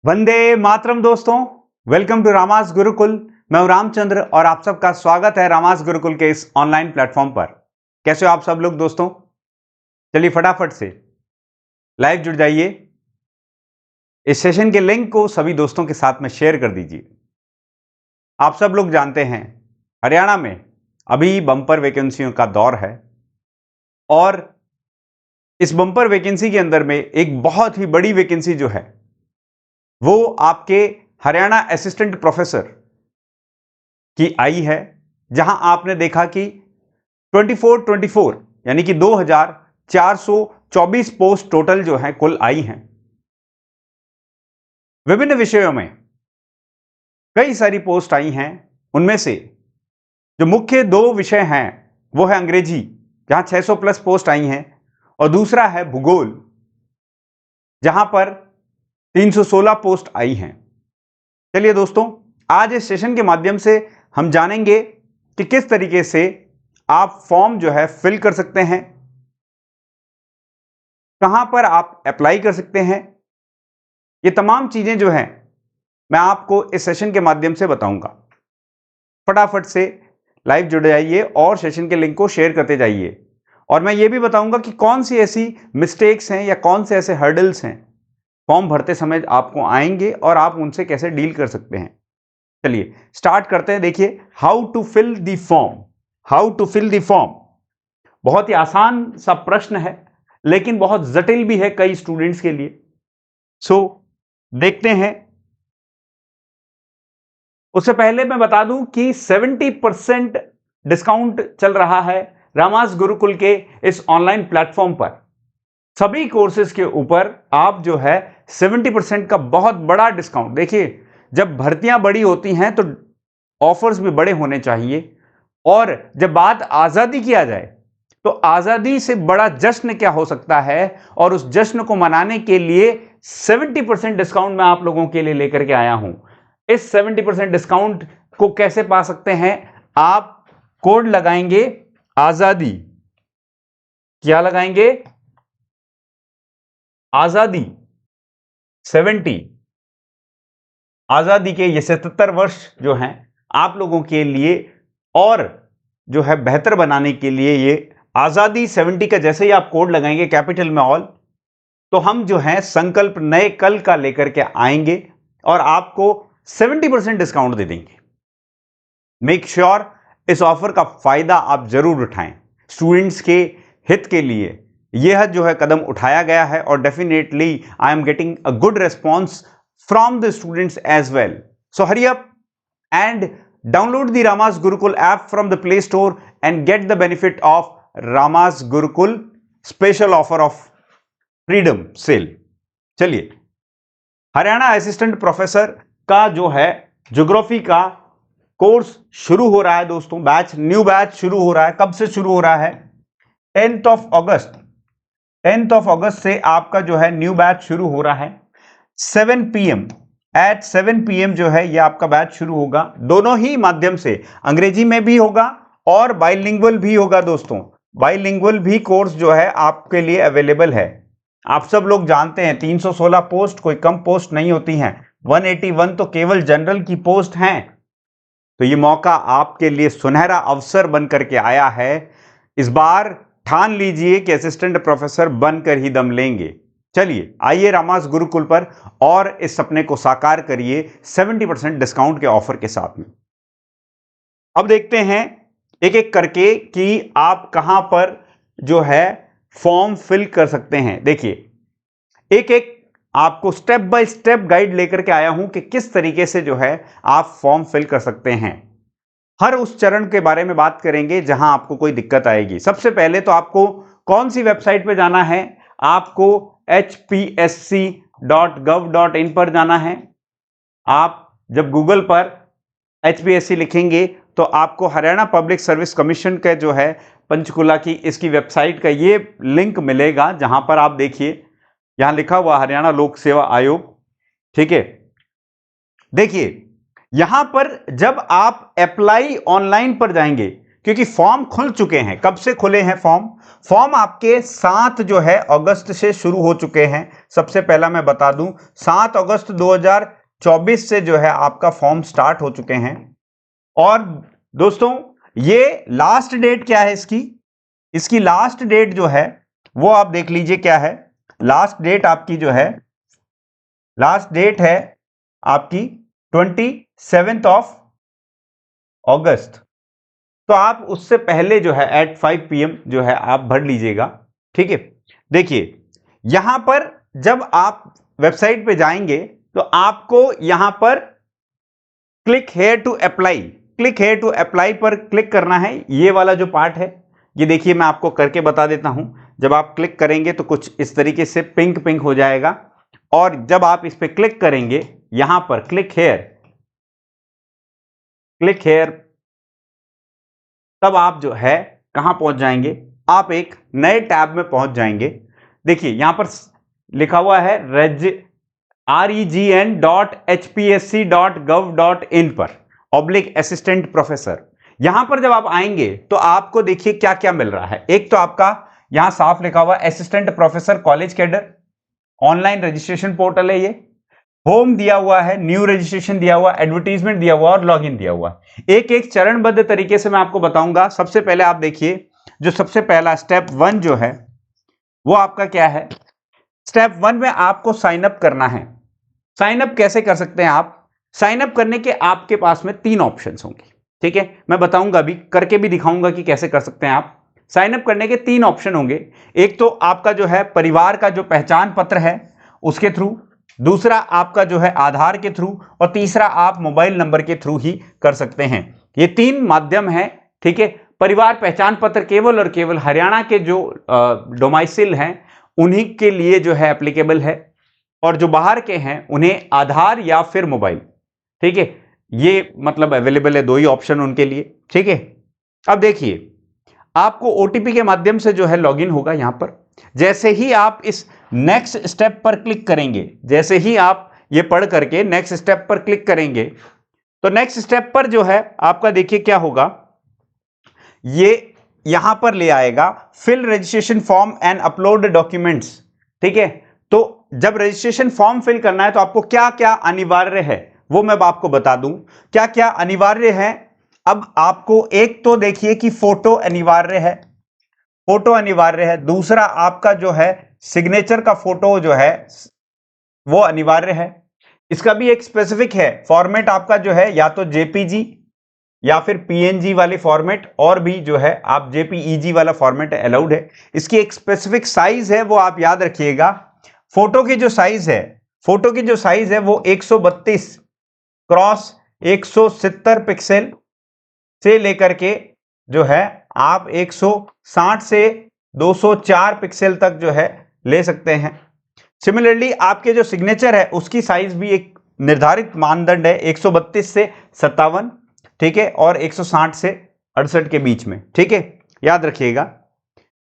वंदे मातरम दोस्तों, welcome to रामास Gurukul. मैं हूं रामचंद्र और आप सबका स्वागत है रामास गुरुकुल के इस ऑनलाइन प्लेटफॉर्म पर। कैसे हो आप सब लोग दोस्तों? चलिए फटाफट से लाइव जुड़ जाइए। इस सेशन के लिंक को सभी दोस्तों के साथ में शेयर कर दीजिए। आप सब लोग जानते हैं हरियाणा में अभी बम्पर वैकेंसियों का दौर है और इस बम्पर वैकेंसी के अंदर में एक बहुत ही बड़ी वैकेंसी जो है वो आपके हरियाणा असिस्टेंट प्रोफेसर की आई है, जहां आपने देखा कि 24 यानी कि 2424 पोस्ट टोटल जो है कुल आई हैं। विभिन्न विषयों में कई सारी पोस्ट आई हैं। उनमें से जो मुख्य दो विषय हैं वो है अंग्रेजी, जहां 600 प्लस पोस्ट आई हैं, और दूसरा है भूगोल, जहां पर 316 पोस्ट आई हैं। चलिए दोस्तों, आज इस सेशन के माध्यम से हम जानेंगे कि किस तरीके से आप फॉर्म जो है फिल कर सकते हैं, कहां पर आप अप्लाई कर सकते हैं। ये तमाम चीजें जो हैं मैं आपको इस सेशन के माध्यम से बताऊंगा। फटाफट से लाइव जुड़ जाइए और सेशन के लिंक को शेयर करते जाइए। और मैं ये भी बताऊंगा कि कौन सी ऐसी मिस्टेक्स हैं या कौन से ऐसे हर्डल्स हैं फॉर्म भरते समय आपको आएंगे और आप उनसे कैसे डील कर सकते हैं। चलिए स्टार्ट करते हैं। देखिए, how to fill the form. बहुत ही आसान सा प्रश्न है, लेकिन बहुत जटिल भी है कई स्टूडेंट्स के लिए। सो देखते हैं। उससे पहले मैं बता दूं कि 70% डिस्काउंट चल रहा है रामास गुरुकुल के इस ऑनलाइन प्लेटफॉर्म पर। सभी कोर्सेज के ऊपर आप जो है 70% का बहुत बड़ा डिस्काउंट। देखिए, जब भर्तियां बड़ी होती हैं तो ऑफर्स भी बड़े होने चाहिए, और जब बात आजादी की आ जाए तो आजादी से बड़ा जश्न क्या हो सकता है। और उस जश्न को मनाने के लिए 70% डिस्काउंट मैं आप लोगों के लिए लेकर के आया हूं। इस 70% डिस्काउंट को कैसे पा सकते हैं? आप कोड लगाएंगे आजादी। क्या लगाएंगे? आजादी 70। आजादी के ये 77 वर्ष जो हैं आप लोगों के लिए और जो है बेहतर बनाने के लिए, ये आजादी 70 का जैसे ही आप कोड लगाएंगे कैपिटल में ऑल, तो हम जो है संकल्प नए कल का लेकर के आएंगे और आपको 70% डिस्काउंट दे देंगे। मेक श्योर इस ऑफर का फायदा आप जरूर उठाएं। स्टूडेंट्स के हित के लिए यह जो है कदम उठाया गया है, और definitely I am getting a good response from the students as well. So hurry up and download the Ramas Gurukul app from the Play Store and get the benefit of Ramas Gurukul special offer of freedom sale. चलिए, Haryana assistant professor का जो है geography का course शुरू हो रहा है दोस्तों। न्यू बैच शुरू हो रहा है। कब से शुरू हो रहा है? 10th of अगस्त से आपका जो है न्यू बैच शुरू हो रहा है। 7 PM जो है ये आपका बैच शुरू होगा। दोनों ही माध्यम से, अंग्रेजी में भी होगा और बाइलिंगुअल भी होगा दोस्तों। बाइलिंगुअल भी कोर्स जो है आपके लिए अवेलेबल है। आप सब लोग जानते हैं 316 पोस्ट कोई कम पोस्ट नहीं होती हैं। 181 तो केवल जनरल की पोस्ट हैं। तो ये मौका आपके लिए सुनहरा अवसर बनकर के आया है। इस बार ठान लीजिए कि असिस्टेंट प्रोफेसर बनकर ही दम लेंगे। चलिए आइए रामास गुरुकुल पर और इस सपने को साकार करिए 70% डिस्काउंट के ऑफर के साथ में। अब देखते हैं एक एक करके कि आप कहां पर जो है फॉर्म फिल कर सकते हैं। देखिए, एक एक आपको स्टेप बाय स्टेप गाइड लेकर के आया हूं कि किस तरीके से जो है आप फॉर्म फिल कर सकते हैं। हर उस चरण के बारे में बात करेंगे जहां आपको कोई दिक्कत आएगी। सबसे पहले तो आपको कौन सी वेबसाइट पर जाना है? आपको hpsc.gov.in पर जाना है। आप जब गूगल पर HPSC लिखेंगे तो आपको हरियाणा पब्लिक सर्विस कमीशन का जो है पंचकुला की इसकी वेबसाइट का ये लिंक मिलेगा, जहां पर आप देखिए यहां लिखा हुआ हरियाणा लोक सेवा आयोग। ठीक है, देखिए यहां पर जब आप अप्लाई ऑनलाइन पर जाएंगे क्योंकि फॉर्म खुल चुके हैं। कब से खुले हैं फॉर्म आपके 7 जो है अगस्त से शुरू हो चुके हैं। सबसे पहला मैं बता दूं 7 अगस्त 2024 से जो है आपका फॉर्म स्टार्ट हो चुके हैं। और दोस्तों ये लास्ट डेट क्या है इसकी लास्ट डेट जो है वो आप देख लीजिए क्या है। लास्ट डेट आपकी जो है लास्ट डेट है आपकी 27 अगस्त। तो आप उससे पहले जो है एट 5 PM जो है आप भर लीजिएगा। ठीक है, देखिए यहां पर जब आप वेबसाइट पे जाएंगे तो आपको यहां पर क्लिक हेयर टू अप्लाई पर क्लिक करना है। ये वाला जो पार्ट है ये देखिए मैं आपको करके बता देता हूं। जब आप क्लिक करेंगे तो कुछ इस तरीके से पिंक हो जाएगा, और जब आप इस पे क्लिक करेंगे यहां पर क्लिक हेयर, तब आप जो है कहां पहुंच जाएंगे, आप एक नए टैब में पहुंच जाएंगे। देखिए यहां पर लिखा हुआ है regn.hpsc.gov.in पर /असिस्टेंट प्रोफेसर। यहां पर जब आप आएंगे तो आपको देखिए क्या क्या मिल रहा है। एक तो आपका यहां साफ लिखा हुआ assistant professor college cadre, online registration portal है ये, होम दिया हुआ है, न्यू रजिस्ट्रेशन दिया हुआ, एडवर्टीजमेंट दिया हुआ और लॉगिन दिया हुआ। एक एक चरणबद्ध तरीके से मैं आपको बताऊंगा। सबसे पहले आप देखिए जो सबसे पहला स्टेप 1 जो है वो आपका क्या है। स्टेप 1 में आपको साइन अप करना है। साइन अप कैसे कर सकते हैं आप? साइन अप करने के आपके पास में 3 ऑप्शंस होंगे। ठीक है, मैं बताऊंगा अभी, करके भी दिखाऊंगा कि कैसे कर सकते हैं आप। साइन अप करने के 3 ऑप्शन होंगे। एक तो आपका जो है परिवार का जो पहचान पत्र है उसके थ्रू, दूसरा आपका जो है आधार के थ्रू, और तीसरा आप मोबाइल नंबर के थ्रू ही कर सकते हैं। ये 3 माध्यम है। ठीक है, परिवार पहचान पत्र केवल और केवल हरियाणा के जो डोमाइसिल हैं उन्हीं के लिए जो है एप्लीकेबल है, और जो बाहर के हैं उन्हें आधार या फिर मोबाइल। ठीक है, ये मतलब अवेलेबल है 2 ही ऑप्शन उनके लिए। ठीक है, अब देखिए आपको ओटीपी के माध्यम से जो है लॉगिन होगा। यहां पर जैसे ही आप इस नेक्स्ट स्टेप पर क्लिक करेंगे, जैसे ही आप ये पढ़ करके नेक्स्ट स्टेप पर क्लिक करेंगे तो नेक्स्ट स्टेप पर जो है आपका देखिए क्या होगा, ये यहां पर ले आएगा fill registration form and upload documents. ठीक है, तो जब रजिस्ट्रेशन फॉर्म फिल करना है तो आपको क्या क्या अनिवार्य है वो मैं आपको बता दूं। क्या क्या अनिवार्य है अब आपको, एक तो देखिए कि फोटो अनिवार्य है, दूसरा आपका जो है सिग्नेचर का फोटो जो है वो अनिवार्य है। इसका भी एक स्पेसिफिक है फॉर्मेट आपका जो है, या तो जेपीजी या फिर पीएनजी वाले फॉर्मेट, और भी जो है आप जेपीईजी वाला फॉर्मेट अलाउड है। इसकी एक स्पेसिफिक साइज है वो आप याद रखिएगा। फोटो की जो साइज है वो 132 क्रॉस 170 पिक्सल से लेकर के जो है आप 160 से 204 पिक्सल तक जो है ले सकते हैं। सिमिलरली आपके जो सिग्नेचर है उसकी साइज भी एक निर्धारित मानदंड है 132 से 57, ठीक है, और 160 से 68 के बीच में। ठीक है, याद रखिएगा।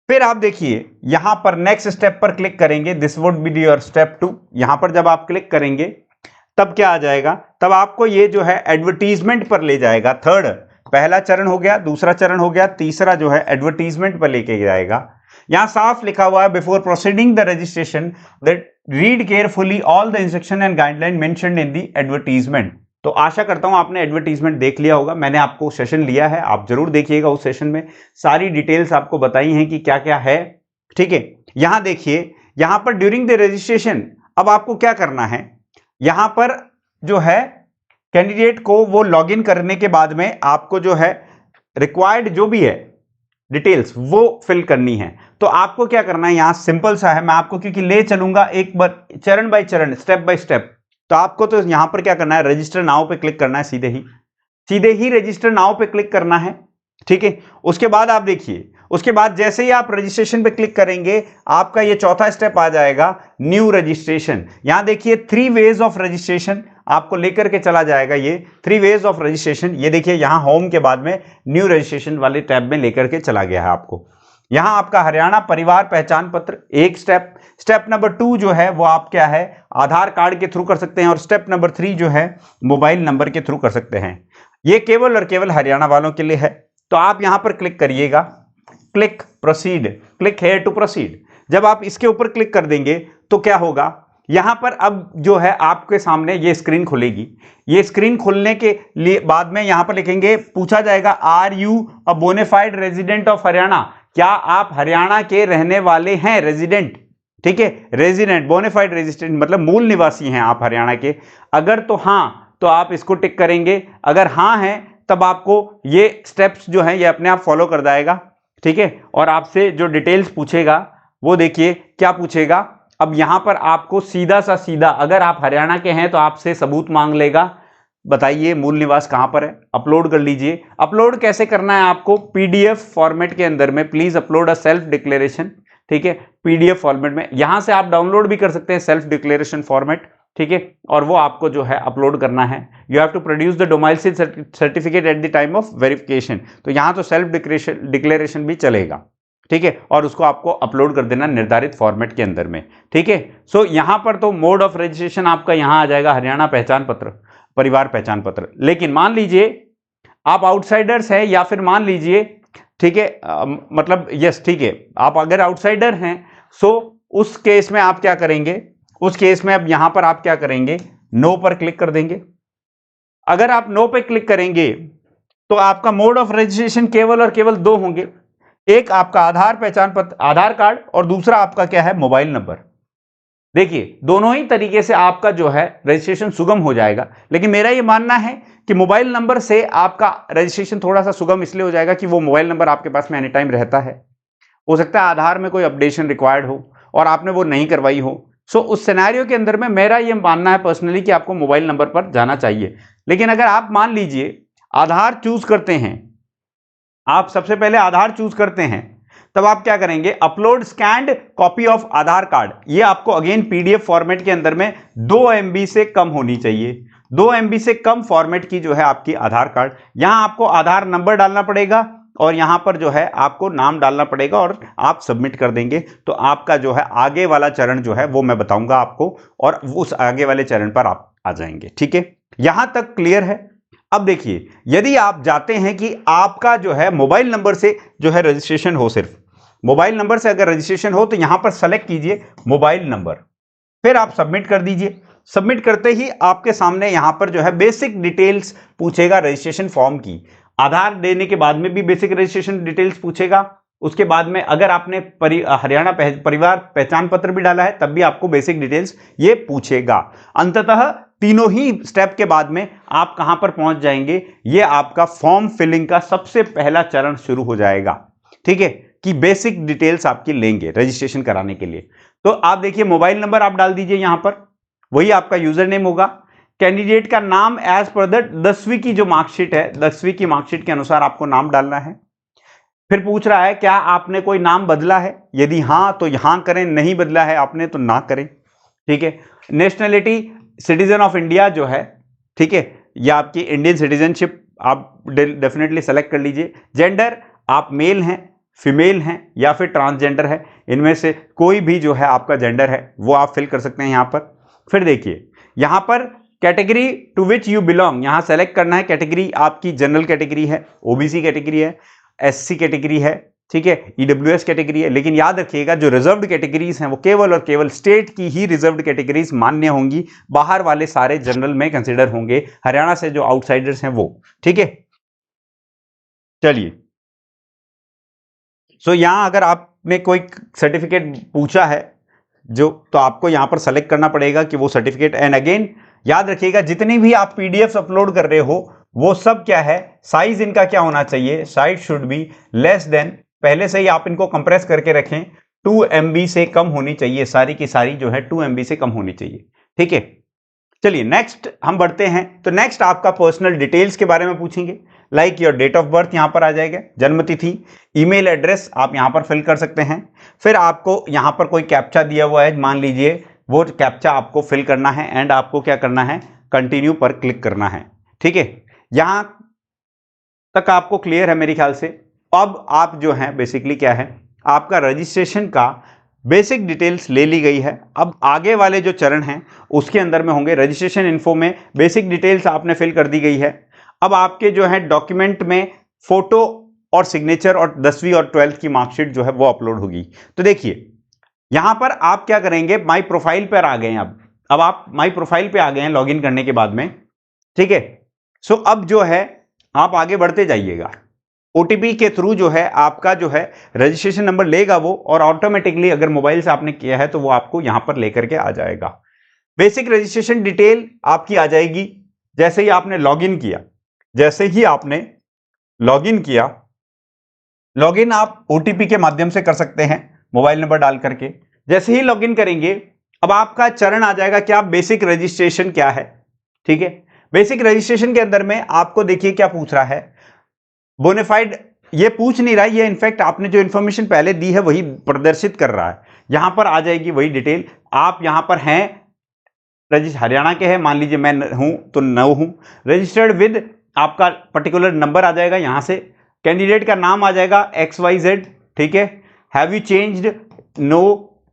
फिर आप देखिए यहां पर नेक्स्ट स्टेप पर क्लिक करेंगे, this would be your step 2। यहां पर जब आप क्लिक करेंगे तब क्या आ जाएगा, तब आपको ये जो है एडवर्टीजमेंट पर ले जाएगा। पहला चरण हो गया, दूसरा चरण हो गया, तीसरा जो है एडवर्टीजमेंट पर लेके जाएगा। यहां साफ लिखा हुआ है before proceeding the registration that read carefully all the instruction and guideline mentioned in the advertisement. तो आशा करता हूं आपने एडवर्टीजमेंट देख लिया होगा। मैंने आपको सेशन लिया है, आप जरूर देखिएगा। उस सेशन में सारी डिटेल्स आपको बताई हैं कि क्या क्या है। ठीक है, यहां देखिए, यहां पर ड्यूरिंग द रजिस्ट्रेशन अब आपको क्या करना है, यहां पर जो है कैंडिडेट को वो लॉगिन करने के बाद में आपको जो है रिक्वायर्ड जो भी है डिटेल्स वो फिल करनी है। तो आपको क्या करना है, यहां सिंपल सा है, मैं आपको क्योंकि ले चलूंगा एक बार चरण बाय चरण, स्टेप बाय स्टेप। तो आपको तो यहां पर क्या करना है, रजिस्टर नाउ पे क्लिक करना है, सीधे ही रजिस्टर नाउ पे क्लिक करना है। ठीक है, उसके बाद आप देखिए, उसके बाद जैसे ही आप रजिस्ट्रेशन पे क्लिक करेंगे आपका ये चौथा स्टेप आ जाएगा, न्यू रजिस्ट्रेशन। यहां देखिए 3 वेज ऑफ रजिस्ट्रेशन आपको लेकर के चला जाएगा। ये 3 वेज ऑफ रजिस्ट्रेशन, ये देखिए यहां होम के बाद में न्यू रजिस्ट्रेशन वाले टैब में लेकर के चला गया है आपको। यहां आपका हरियाणा परिवार पहचान पत्र एक स्टेप नंबर 2 जो है वो आप क्या है, आधार कार्ड के थ्रू कर सकते हैं, और स्टेप नंबर 3 जो है मोबाइल नंबर के थ्रू कर सकते हैं। ये केवल और केवल हरियाणा वालों के लिए है। तो आप यहां पर क्लिक करिएगा, click proceed, click here to proceed. जब आप इसके ऊपर क्लिक कर देंगे तो क्या होगा, यहां पर अब जो है आपके सामने ये स्क्रीन खुलेगी। ये स्क्रीन खुलने के लिए बाद में यहां पर लिखेंगे, पूछा जाएगा are you a bonafide resident of Haryana, क्या आप हरियाणा के रहने वाले हैं, रेजिडेंट, ठीक है, रेजिडेंट बोनाफाइड रेजिडेंट मतलब मूल निवासी हैं आप हरियाणा के। अगर तो हां तो आप इसको टिक करेंगे, अगर हां है तब आपको ये स्टेप्स जो हैं ये अपने आप फॉलो कर जाएगा, ठीक है। और आपसे जो डिटेल्स पूछेगा वो देखिए क्या पूछेगा। अब यहां पर आपको सीधा सा सीधा, अगर आप हरियाणा के हैं तो आपसे सबूत मांग लेगा, बताइए मूल निवास कहां पर है, अपलोड कर लीजिए। अपलोड कैसे करना है आपको, पीडीएफ फॉर्मेट के अंदर में, please upload a self declaration, ठीक है, पीडीएफ फॉर्मेट में। यहां से आप डाउनलोड भी कर सकते हैं सेल्फ डिक्लेरेशन फॉर्मेट, ठीक है, और वो आपको जो है अपलोड करना है। You have to produce the domicile certificate at the time of verification, तो यहां तो सेल्फ डिक्लेरेशन भी चलेगा, ठीक है, और उसको आपको अपलोड कर देना निर्धारित फॉर्मेट के अंदर में, ठीक है। सो यहां पर तो मोड ऑफ रजिस्ट्रेशन आपका यहां आ जाएगा हरियाणा पहचान पत्र, परिवार पहचान पत्र। लेकिन मान लीजिए आप आउटसाइडर्स हैं, या फिर मान लीजिए, ठीक है, मतलब यस ठीक है, आप अगर आउटसाइडर हैं सो उस केस में आप क्या करेंगे, उस केस में अब यहां पर आप क्या करेंगे, नो पर क्लिक कर देंगे। अगर आप नो पे क्लिक करेंगे तो आपका मोड ऑफ रजिस्ट्रेशन केवल और केवल दो होंगे, एक आपका आधार पहचान पत्र, आधार कार्ड, और दूसरा आपका क्या है, मोबाइल नंबर। देखिए दोनों ही तरीके से आपका जो है रजिस्ट्रेशन सुगम हो जाएगा, लेकिन मेरा ये मानना है कि मोबाइल नंबर से आपका रजिस्ट्रेशन थोड़ा सा सुगम इसलिए हो जाएगा कि वो मोबाइल नंबर आपके पास में एनी टाइम रहता है। हो सकता है आधार में कोई अपडेशन रिक्वायर्ड हो और आपने वो नहीं करवाई हो, सो उस सिनेरियो के अंदर में मेरा ये मानना है पर्सनली कि आपको मोबाइल नंबर पर जाना चाहिए। लेकिन अगर आप मान लीजिए आधार चूज करते हैं, आप सबसे पहले आधार चूज करते हैं, तब आप क्या करेंगे, upload scanned copy of Aadhaar card. ये आपको अगेन पीडीएफ फॉर्मेट के अंदर में 2 MB से कम होनी चाहिए, 2 MB से कम फॉर्मेट की जो है आपकी आधार कार्ड। यहां आपको आधार नंबर डालना पड़ेगा और यहां पर जो है आपको नाम डालना पड़ेगा और आप सबमिट कर देंगे, तो आपका जो है आगे वाला चरण जो है वो मैं बताऊंगा आपको, और उस आगे वाले चरण पर आप आ जाएंगे, ठीक है। यहां तक क्लियर है। अब देखिए, यदि आप जाते हैं कि आपका जो है मोबाइल नंबर से जो है रजिस्ट्रेशन हो, सिर्फ मोबाइल नंबर से अगर रजिस्ट्रेशन हो तो यहां पर सेलेक्ट कीजिए मोबाइल नंबर, फिर आप सबमिट कर दीजिए। सबमिट करते ही आपके सामने यहां पर जो है बेसिक डिटेल्स पूछेगा रजिस्ट्रेशन फॉर्म की। आधार देने के बाद में भी बेसिक रजिस्ट्रेशन डिटेल्स पूछेगा, उसके बाद में अगर आपने हरियाणा परिवार पहचान पत्र भी डाला है तब भी आपको बेसिक डिटेल्स ये पूछेगा। अंततः तीनों ही स्टेप के बाद में आप कहां पर पहुंच जाएंगे, ये आपका फॉर्म फिलिंग का सबसे पहला चरण शुरू हो जाएगा, ठीक है, कि बेसिक डिटेल्स आपकी लेंगे रजिस्ट्रेशन कराने के लिए। तो आप देखिए मोबाइल नंबर आप डाल दीजिए, यहां पर वही आपका यूजर नेम होगा, कैंडिडेट का नाम एज पर द 10वीं की जो मार्कशीट है, 10वीं की मार्कशीट के अनुसार आपको नाम डालना है। फिर पूछ रहा है क्या आपने कोई नाम बदला है, यदि हां तो यहां करें, नहीं बदला है आपने तो ना करें, ठीक है। नेशनैलिटी सिटीजन ऑफ इंडिया जो है, ठीक है, या आपकी इंडियन सिटीजनशिप आप डेफिनेटली सेलेक्ट कर लीजिए। जेंडर आप मेल हैं, फीमेल हैं या फिर ट्रांसजेंडर है, इनमें से कोई भी जो है आपका जेंडर है वो आप फिल कर सकते हैं यहां पर। फिर देखिए यहां पर category to which you belong, यहां सेलेक्ट करना है, कैटेगरी आपकी जनरल कैटेगरी है, ओबीसी कैटेगरी है, एससी कैटेगरी है, ठीक है, ईडब्ल्यूएस कैटेगरी है। लेकिन याद रखिएगा जो रिजर्व्ड कैटेगरीज हैं वो केवल और केवल स्टेट की ही रिजर्व्ड कैटेगरीज मान्य होंगी, बाहर वाले सारे जनरल में कंसीडर होंगे, हरियाणा से जो आउटसाइडर्स हैं वो, ठीक है। चलिए, सो यहां अगर आपने कोई सर्टिफिकेट पूछा है जो, तो आपको यहां पर सेलेक्ट करना पड़ेगा कि वो सर्टिफिकेट। एंड अगेन याद रखिएगा जितनी भी आप पीडीएफ अपलोड कर रहे हो वो सब क्या है, साइज इनका क्या होना चाहिए, size should be less than, पहले से ही आप इनको कंप्रेस करके रखें, 2 MB से कम होनी चाहिए, सारी की सारी जो है 2 MB से कम होनी चाहिए, ठीक है। चलिए नेक्स्ट हम बढ़ते हैं। तो नेक्स्ट आपका पर्सनल डिटेल्स के बारे में पूछेंगे, like your date of birth यहां पर आ जाएगा, जन्म तिथि, ईमेल एड्रेस आप यहां पर फिल कर सकते हैं। फिर आपको यहां पर कोई कैप्चा दिया हुआ है, मान लीजिए वो कैप्चा आपको फिल करना है एंड आपको क्या करना है, कंटिन्यू पर क्लिक करना है, ठीक है। यहां तक आपको क्लियर है मेरे ख्याल से। अब आप जो है बेसिकली क्या है, आपका रजिस्ट्रेशन का बेसिक डिटेल्स ले ली गई है। अब आगे वाले जो चरण हैं उसके अंदर में होंगे, रजिस्ट्रेशन इन्फो में बेसिक डिटेल्स आपने फिल कर दी गई है। अब आपके जो है डॉक्यूमेंट में फोटो और सिग्नेचर और 10वीं और 12th की मार्कशीट जो है वो अपलोड होगी। तो देखिए यहां पर आप क्या करेंगे, माई प्रोफाइल पर आ गए हैं। अब आप माई प्रोफाइल पे आ गए हैं लॉगिन करने के बाद में, ठीक है। सो अब जो है आप आगे बढ़ते जाइएगा। ओटीपी के थ्रू जो है आपका जो है रजिस्ट्रेशन नंबर लेगा वो, और ऑटोमेटिकली अगर मोबाइल से आपने किया है तो वो आपको यहां पर लेकर के आ जाएगा। बेसिक रजिस्ट्रेशन डिटेल आपकी आ जाएगी जैसे ही आपने लॉगिन किया। जैसे ही आपने लॉगिन किया, लॉगिन आप ओटीपी के माध्यम से कर सकते हैं मोबाइल नंबर डाल करके। जैसे ही लॉगिन करेंगे अब आपका चरण आ जाएगा कि आप बेसिक रजिस्ट्रेशन क्या है, ठीक है। बेसिक रजिस्ट्रेशन के अंदर में आपको देखिए क्या पूछ रहा है, बोनाफाइड ये पूछ नहीं रहा है, ये इनफैक्ट आपने जो इंफॉर्मेशन पहले दी है वही प्रदर्शित कर रहा है। यहां पर आ जाएगी वही डिटेल। आप यहां पर हैं हरियाणा के हैं, मान लीजिए मैं हूं तो 9 हूं, रजिस्टर्ड विद आपका पर्टिकुलर नंबर आ जाएगा यहां से, कैंडिडेट का नाम आ जाएगा XYZ, ठीक है। हैव यू चेंज्ड, नो,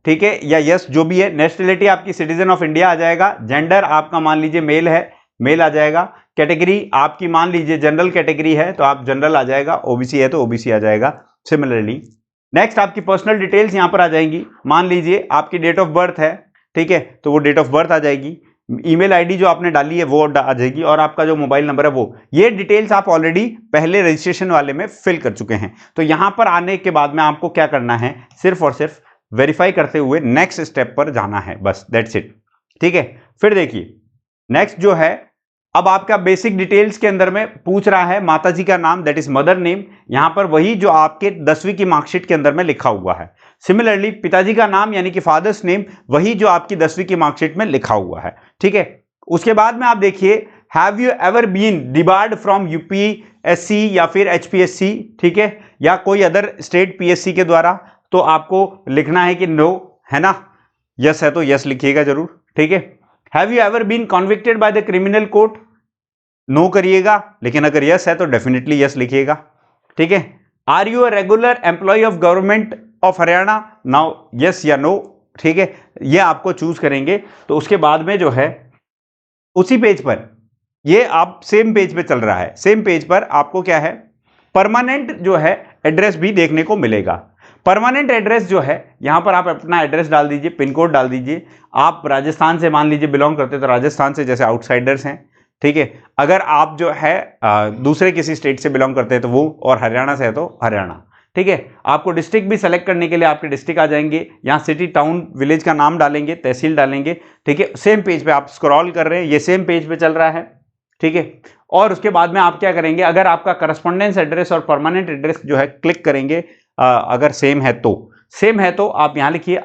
ठीक है, या यस जो भी है। नेशनलिटी आपकी सिटीजन ऑफ इंडिया आ जाएगा। जेंडर आपका मान लीजिए मेल है, मेल आ जाएगा। कैटेगरी आपकी मान लीजिए जनरल कैटेगरी है तो आप जनरल आ जाएगा, ओबीसी है तो ओबीसी आ जाएगा सिमिलरली। नेक्स्ट आपकी पर्सनल डिटेल्स यहां पर आ जाएंगी। मान लीजिए आपकी डेट ऑफ बर्थ है, ठीक है, तो वो डेट ऑफ बर्थ आ जाएगी। ईमेल आईडी जो आपने डाली है वो आ जाएगी, और आपका जो मोबाइल नंबर है वो। ये डिटेल्स आप ऑलरेडी पहले रजिस्ट्रेशन वाले में फिल कर चुके हैं। तो यहां पर आने के बाद में आपको क्या करना है, सिर्फ और सिर्फ वेरीफाई करते हुए नेक्स्ट स्टेप पर जाना है, बस दैट्स इट, ठीक है। फिर देखिए नेक्स्ट जो है, अब आपका बेसिक डिटेल्स के अंदर में पूछ रहा है माताजी का नाम, दैट इज मदर नेम, यहां पर वही जो आपके 10वीं की मार्कशीट के अंदर में लिखा हुआ है। सिमिलरली पिताजी का नाम यानी कि फादर्स नेम, वही जो आपकी 10वीं की मार्कशीट में लिखा हुआ है, ठीक है। उसके बाद में आप देखिए, have you ever been debarred from UPSC या फिर एचपीएससी, ठीक है, या कोई अदर स्टेट पीएससी के द्वारा, तो आपको लिखना है कि नो, है ना। यस है तो यस लिखिएगा जरूर, ठीक है। Have you ever been convicted by the criminal court, no करिएगा, लेकिन अगर यस है तो डेफिनेटली यस लिखिएगा, ठीक है। Are you a regular employee of government of Haryana, now yes या नो, ठीक है, ये आपको चूज करेंगे। तो उसके बाद में जो है उसी पेज पर, ये आप सेम पेज पे चल रहा है, सेम पेज पर आपको क्या है, परमानेंट जो है एड्रेस भी देखने को मिलेगा। परमानेंट एड्रेस जो है, यहां पर आप अपना एड्रेस डाल दीजिए, पिन कोड डाल दीजिए। आप राजस्थान से मान लीजिए बिलोंग करते तो राजस्थान से, जैसे आउटसाइडर्स हैं, ठीक है। अगर आप जो है दूसरे किसी स्टेट से बिलोंग करते हैं तो वो, और हरियाणा से है तो हरियाणा, ठीक है। आपको डिस्ट्रिक्ट भी सेलेक्ट करने के लिए आपके डिस्ट्रिक्ट आ जाएंगे, यहाँ सिटी, टाउन, विलेज का नाम डालेंगे, तहसील डालेंगे, ठीक है। सेम पेज पे आप स्क्रॉल कर रहे हैं, ये सेम पेज पे चल रहा है, ठीक है। और उसके बाद में आप क्या करेंगे, अगर आपका करस्पॉन्डेंस एड्रेस और परमानेंट एड्रेस जो है क्लिक करेंगे, अगर सेम है तो आप यहां लिखिए,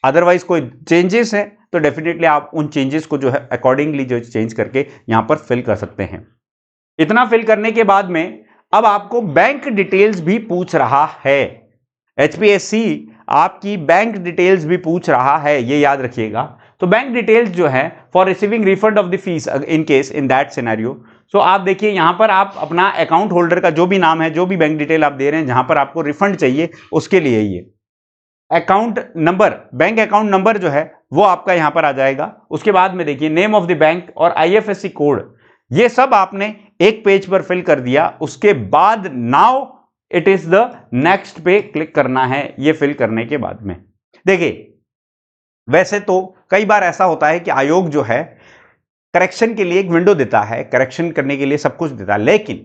अदरवाइज कोई चेंजेस है तो डेफिनेटली आप उन चेंजेस को जो है अकॉर्डिंगली जो चेंज करके यहां पर फिल कर सकते हैं। इतना फिल करने के बाद में अब आपको बैंक डिटेल्स भी पूछ रहा है। एचपीएससी आपकी बैंक डिटेल्स भी पूछ रहा है, ये याद रखिएगा। तो बैंक डिटेल्स जो है for receiving refund of the fees in case in that scenario, so आप देखिए यहां पर आप अपना अकाउंट होल्डर का जो भी नाम है, जो भी बैंक डिटेल आप दे रहे हैं, जहां पर आपको रिफंड चाहिए उसके लिए ये account number, bank account number जो है वो आपका यहां पर आ जाएगा। उसके बाद में देखिए नेम ऑफ द बैंक और आईएफएससी कोड, ये सब आपने एक पेज पर फिल कर दिया। उसके बाद now it is the next पे क्लिक करना है। ये फिल करने के बाद में देखिए, वैसे तो कई बार ऐसा होता है कि आयोग जो है करेक्शन के लिए एक विंडो देता है, करेक्शन करने के लिए सब कुछ देता है, लेकिन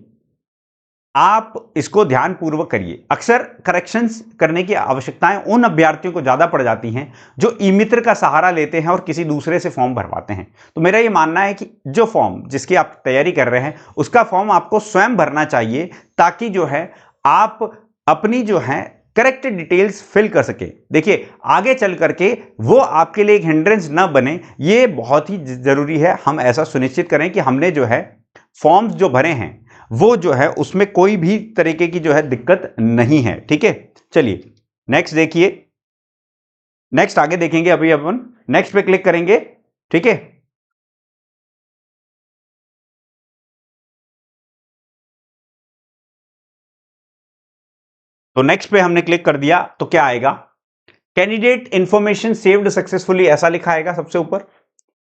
आप इसको ध्यान पूर्वक करिए। अक्सर करेक्शंस करने की आवश्यकताएं उन अभ्यर्थियों को ज्यादा पड़ जाती हैं जो ई मित्र का सहारा लेते हैं और किसी दूसरे से फॉर्म भरवाते हैं। तो मेरा ये मानना है कि जो फॉर्म जिसकी आप तैयारी कर रहे हैं उसका फॉर्म आपको स्वयं भरना चाहिए, ताकि जो है आप अपनी जो है करेक्ट डिटेल्स फिल कर सके। देखिए आगे चल करके वो आपके लिए एक हिंड्रेंस ना बने, ये बहुत ही जरूरी है। हम ऐसा सुनिश्चित करें कि हमने जो है फॉर्म्स जो भरे हैं वो जो है उसमें कोई भी तरीके की जो है दिक्कत नहीं है, ठीक है। चलिए नेक्स्ट देखिए, नेक्स्ट आगे देखेंगे, अभी अपन नेक्स्ट पे क्लिक करेंगे, ठीक है। तो नेक्स्ट पे हमने क्लिक कर दिया तो क्या आएगा, कैंडिडेट इंफॉर्मेशन सेव्ड सक्सेसफुली, ऐसा लिखा आएगा सबसे ऊपर।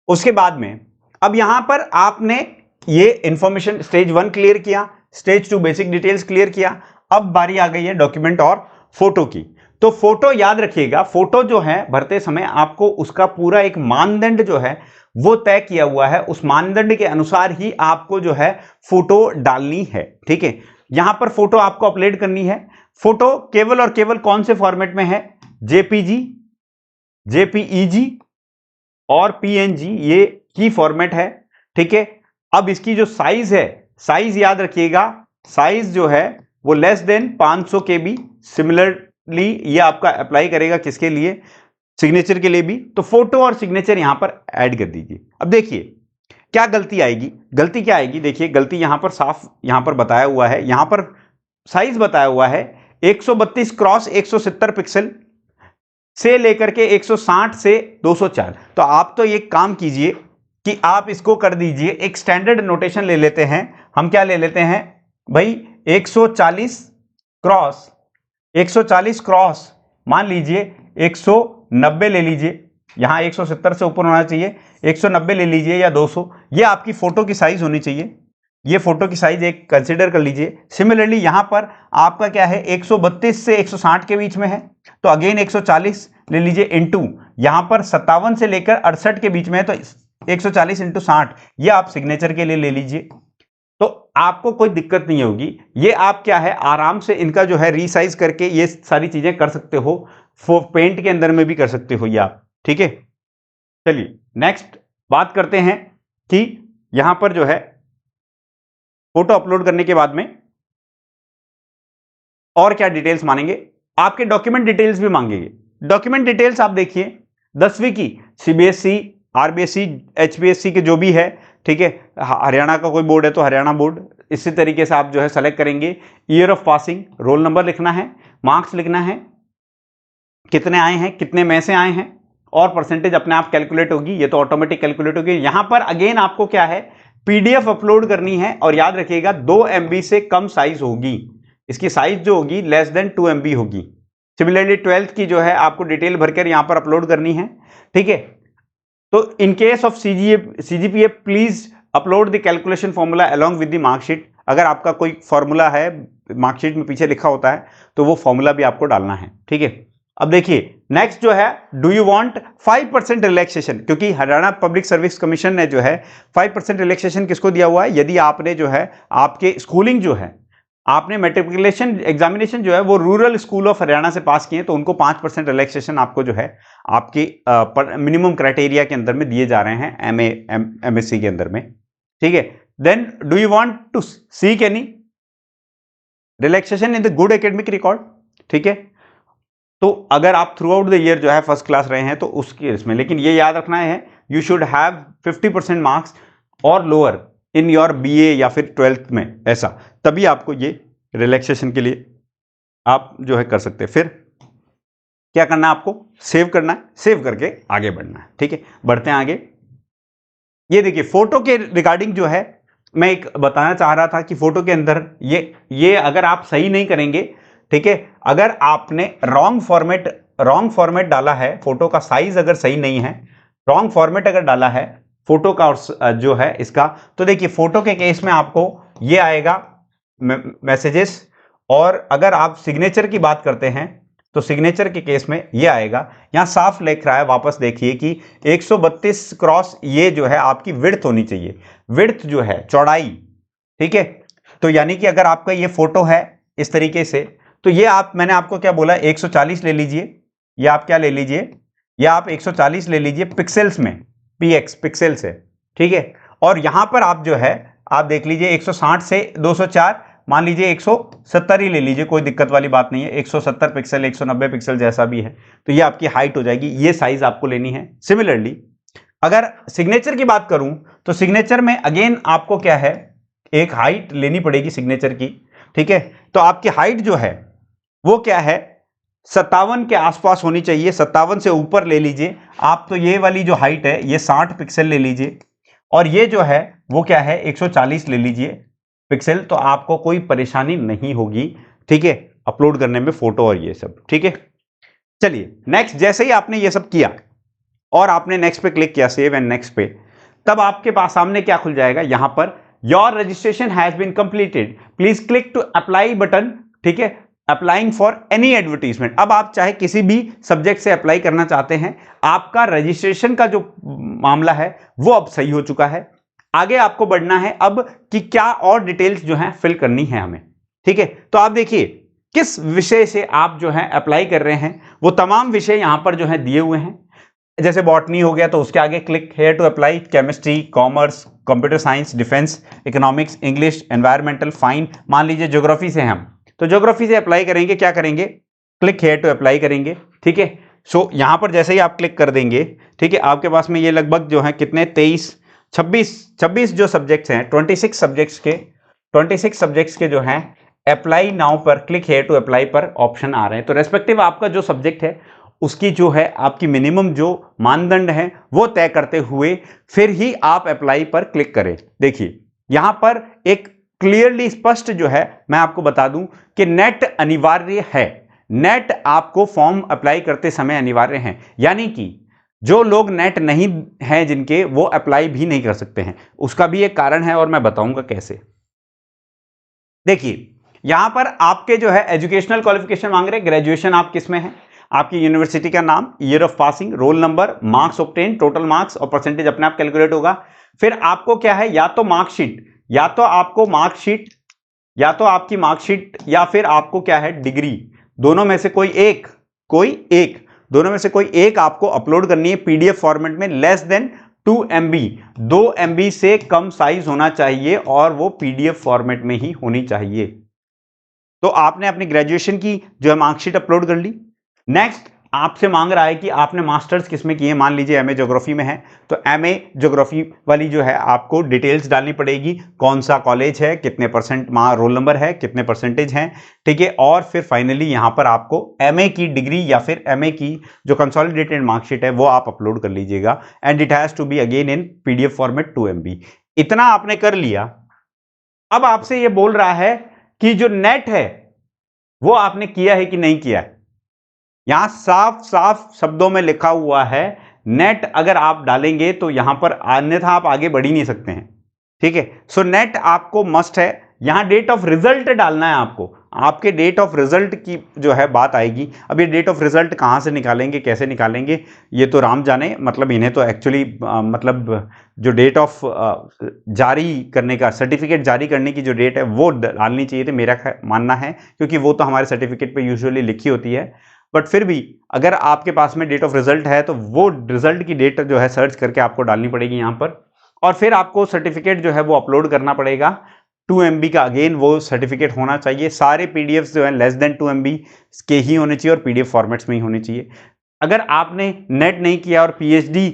उसके बाद में अब यहां पर आपने ये इंफॉर्मेशन स्टेज 1 क्लियर किया, स्टेज 2 बेसिक डिटेल्स क्लियर किया। अब बारी आ गई है डॉक्यूमेंट और फोटो की। तो फोटो याद रखिएगा, फोटो जो है भरते समय आपको उसका पूरा एक मानदंड जो है वो तय किया हुआ है, उस मानदंड के अनुसार ही आपको जो है फोटो डालनी है। ठीक है, यहां पर फोटो आपको अपलोड करनी है। फोटो केवल और केवल कौन से फॉर्मेट में है? जेपीजी, जेपीईजी और पीएनजी, ये की फॉर्मेट है। ठीक है, अब इसकी जो साइज है, साइज याद रखिएगा, साइज जो है वो लेस देन 500 KB। सिमिलरली ये आपका अप्लाई करेगा किसके लिए? सिग्नेचर के लिए भी। तो फोटो और सिग्नेचर यहां पर ऐड कर दीजिए। अब देखिए क्या गलती आएगी, गलती क्या आएगी, देखिए गलती यहां पर साफ यहां पर बताया हुआ है, यहां पर साइज बताया हुआ है 132 क्रॉस 170 पिक्सल से लेकर के 160 से 204। तो आप तो ये काम कीजिए कि आप इसको कर दीजिए, एक स्टैंडर्ड नोटेशन ले लेते हैं हम। क्या ले लेते हैं भाई? 140 क्रॉस 140 क्रॉस मान लीजिए 190 ले लीजिए, यहां 170 से ऊपर होना चाहिए, 190 ले लीजिए या 200। ये आपकी फोटो की साइज होनी चाहिए, ये फोटो की साइज एक कंसीडर कर लीजिए। सिमिलरली यहां पर आपका क्या है, 132 से 160 के बीच में है, तो अगेन 140 ले लीजिए इंटू, यहां पर 57 से लेकर 68 के बीच में है, तो 140 इंटू 60, ये आप सिग्नेचर के लिए ले लीजिए। तो आपको कोई दिक्कत नहीं होगी, ये आप क्या है आराम से इनका जो है रीसाइज करके ये सारी चीजें कर सकते हो, पेंट के अंदर में भी कर सकते हो ये आप। ठीक है, चलिए नेक्स्ट बात करते हैं कि यहां पर जो है फोटो अपलोड करने के बाद में और क्या डिटेल्स मांगेंगे? आपके डॉक्यूमेंट डिटेल्स भी मांगेंगे। डॉक्यूमेंट डिटेल्स आप देखिए 10वीं की सीबीएसई, आरबीएसई, एचबीएसई के जो भी है, ठीक है, हरियाणा का कोई बोर्ड है तो हरियाणा बोर्ड, इसी तरीके से आप जो है सेलेक्ट करेंगे। Year of passing, roll number लिखना है, मार्क्स लिखना है, कितने आए हैं, कितने में से आए हैं, और परसेंटेज अपने आप कैलकुलेट होगी, ये तो ऑटोमेटिक कैलकुलेट होगी। यहां पर अगेन आपको क्या है, पीडीएफ अपलोड करनी है, और याद रखिएगा 2 MB से कम साइज होगी, इसकी साइज जो होगी लेस देन 2 MB होगी। सिमिलरली 12th की जो है आपको डिटेल भरकर यहां पर अपलोड करनी है। ठीक है, तो in case of CGPA please upload the calculation formula along with the marksheet. अगर आपका कोई फॉर्मूला है मार्कशीट में पीछे लिखा होता है तो वो फॉर्मूला भी आपको डालना है। ठीक है, अब देखिए नेक्स्ट जो है, डू यू वांट 5% रिलैक्सेशन, क्योंकि हरियाणा पब्लिक सर्विस कमीशन ने जो है 5% रिलैक्सेशन किसको दिया हुआ है? यदि आपने जो है आपके स्कूलिंग जो है, आपने मेट्रिकुलेशन एग्जामिनेशन जो है वो रूरल स्कूल ऑफ हरियाणा से पास किए, तो उनको 5% रिलैक्सेशन आपको जो है आपकी मिनिमम क्राइटेरिया के अंदर में दिए जा रहे हैं एमएससी के अंदर में। ठीक है, then do you want to seek any relaxation in the good academic record. ठीक है, तो अगर आप थ्रू आउट द ईयर जो है फर्स्ट क्लास रहे हैं तो उसके इसमें, लेकिन ये याद रखना है यू शुड हैव 50% मार्क्स और लोअर इन योर बीए या फिर 12th में, ऐसा तभी आपको ये रिलैक्सेशन के लिए आप जो है कर सकते हैं। फिर क्या करना है आपको? सेव करना है, सेव करके आगे बढ़ना है। ठीक है, बढ़ते हैं आगे। ये देखिए फोटो के रिगार्डिंग जो है मैं एक बताना चाह रहा था कि फोटो के अंदर ये अगर आप सही नहीं करेंगे, ठीक है, अगर आपने रॉन्ग फॉर्मेट डाला है, फोटो का साइज अगर सही नहीं है, रॉन्ग फॉर्मेट अगर डाला है फोटो का और जो है इसका, तो देखिए फोटो के केस में आपको ये आएगा मैसेजेस, और अगर आप सिग्नेचर की बात करते हैं तो सिग्नेचर के केस में ये आएगा। यहां साफ लिख रहा है, वापस देखिए कि 132 क्रॉस ये जो है आपकी विड्थ होनी चाहिए, विड्थ जो है चौड़ाई। ठीक है, तो यानी कि अगर आपका ये फोटो है इस तरीके से, तो ये आप, मैंने आपको क्या बोला, 140 ले लीजिए, ये आप क्या ले लीजिए, ये आप 140 ले लीजिए पिक्सेल्स में, px पिक्सल से। ठीक है, और यहां पर आप जो है आप देख लीजिए 160 से 204, मान लीजिए 170 ही ले लीजिए, कोई दिक्कत वाली बात नहीं है, 170 पिक्सल 190 पिक्सल जैसा भी है, तो ये आपकी हाइट हो जाएगी, ये साइज आपको लेनी है। सिमिलरली अगर सिग्नेचर की बात करूं तो सिग्नेचर में अगेन आपको क्या है, एक हाइट लेनी पड़ेगी सिग्नेचर की। ठीक है, तो आपकी हाइट जो है वो क्या है, 57 के आसपास होनी चाहिए, 57 से ऊपर ले लीजिए आप। तो ये वाली जो हाइट है ये 60 पिक्सल ले लीजिए, और ये जो है वो क्या है 140 ले लीजिए पिक्सल, तो आपको कोई परेशानी नहीं होगी। ठीक है, अपलोड करने में फोटो और ये सब। ठीक है, चलिए नेक्स्ट, जैसे ही आपने ये सब किया और आपने नेक्स्ट पे क्लिक किया, सेव एंड नेक्स्ट पे, तब आपके पास सामने क्या खुल जाएगा, यहां पर your registration has been completed, please click to apply button ठीक है, अप्लाइंग फॉर एनी एडवर्टीजमेंट। अब आप चाहे किसी भी सब्जेक्ट से अप्लाई करना चाहते हैं, आपका रजिस्ट्रेशन का जो मामला है वो अब सही हो चुका है। आगे आपको बढ़ना है अब कि क्या और डिटेल्स जो है फिल करनी है हमें, ठीक है। तो आप देखिए किस विषय से आप जो है अप्लाई कर रहे हैं, वो तमाम विषय यहां पर जो है दिए हुए हैं। जैसे बॉटनी हो गया तो उसके आगे click here to apply, chemistry, commerce, computer science, defence, economics, English, environmental, fine. मान लीजिए ज्योग्राफी से हम, तो ज्योग्राफी से अप्लाई करेंगे, क्या करेंगे, क्लिक हेयर टू अप्लाई करेंगे, ठीक है। सो यहां पर जैसे ही आप क्लिक कर देंगे, ठीक है, आपके पास में ये लगभग जो है कितने 26 जो सब्जेक्ट्स हैं, 26 सब्जेक्ट्स के जो हैं अप्लाई नाउ पर, क्लिक हेयर टू अप्लाई पर ऑप्शन आ रहे हैं। तो रेस्पेक्टिव आपका जो सब्जेक्ट है उसकी जो है आपकी मिनिमम जो मानदंड है वो तय करते हुए फिर ही आप अप्लाई पर क्लिक करें। देखिए यहां पर एक क्लियरली स्पष्ट जो है मैं आपको बता दूं कि नेट अनिवार्य है। नेट आपको फॉर्म अप्लाई करते समय अनिवार्य है, यानी कि जो लोग नेट नहीं है जिनके, वो अप्लाई भी नहीं कर सकते हैं। उसका भी एक कारण है और मैं बताऊंगा कैसे। देखिए यहां पर आपके जो है एजुकेशनल क्वालिफिकेशन मांग रहे हैं, ग्रेजुएशन आप किस में है, आपकी यूनिवर्सिटी का नाम, year of passing, roll number, marks obtain, total marks और परसेंटेज अपने आप कैलकुलेट होगा। फिर आपको क्या है, या तो मार्कशीट, या तो आपको मार्कशीट, या तो आपकी मार्कशीट, या फिर आपको क्या है डिग्री, दोनों में से कोई एक, दोनों में से कोई एक आपको अपलोड करनी है पीडीएफ फॉर्मेट में, लेस देन 2 MB, 2 MB से कम साइज होना चाहिए और वो पीडीएफ फॉर्मेट में ही होनी चाहिए। तो आपने अपनी ग्रेजुएशन की जो है मार्कशीट अपलोड कर ली। नेक्स्ट आपसे मांग रहा है कि आपने मास्टर्स किसमें किए, मान लीजिए एमए ज्योग्राफी में है, तो एमए ज्योग्राफी वाली जो है आपको डिटेल्स डालनी पड़ेगी, कौन सा कॉलेज है, कितने परसेंट रोल नंबर है, कितने परसेंटेज हैं, ठीक है। और फिर फाइनली यहां पर आपको एमए की डिग्री या फिर एमए की जो कंसोलिडेटेड मार्कशीट है वो आप अपलोड कर लीजिएगा, and it has to be again in PDF format 2 MB। इतना आपने कर लिया। अब आपसे ये बोल रहा है कि जो नेट है वो आपने किया है कि नहीं किया है। यहां साफ साफ शब्दों में लिखा हुआ है नेट अगर आप डालेंगे तो यहां पर, अन्यथा आप आगे बढ़ ही नहीं सकते हैं, ठीक है। सो नेट आपको मस्ट है। यहां डेट ऑफ रिजल्ट डालना है आपको, आपके डेट ऑफ रिजल्ट की जो है बात आएगी। अब ये डेट ऑफ रिजल्ट कहां से निकालेंगे, कैसे निकालेंगे, ये तो राम जाने। मतलब इन्हें तो एक्चुअली मतलब जो डेट ऑफ जारी करने का, सर्टिफिकेट जारी करने की जो डेट है वो डालनी चाहिए थी, मेरा मानना है, क्योंकि वो तो हमारे सर्टिफिकेट पे यूजुअली लिखी होती है। बट फिर भी अगर आपके पास में डेट ऑफ रिजल्ट है तो वो रिजल्ट की डेट जो है सर्च करके आपको डालनी पड़ेगी यहां पर, और फिर आपको सर्टिफिकेट जो है वो अपलोड करना पड़ेगा। 2 MB का अगेन वो सर्टिफिकेट होना चाहिए। सारे पीडीएफ जो है लेस देन 2 MB के ही होने चाहिए और पीडीएफ फॉर्मेट्स में ही होने चाहिए। अगर आपने नेट नहीं किया और पीएचडी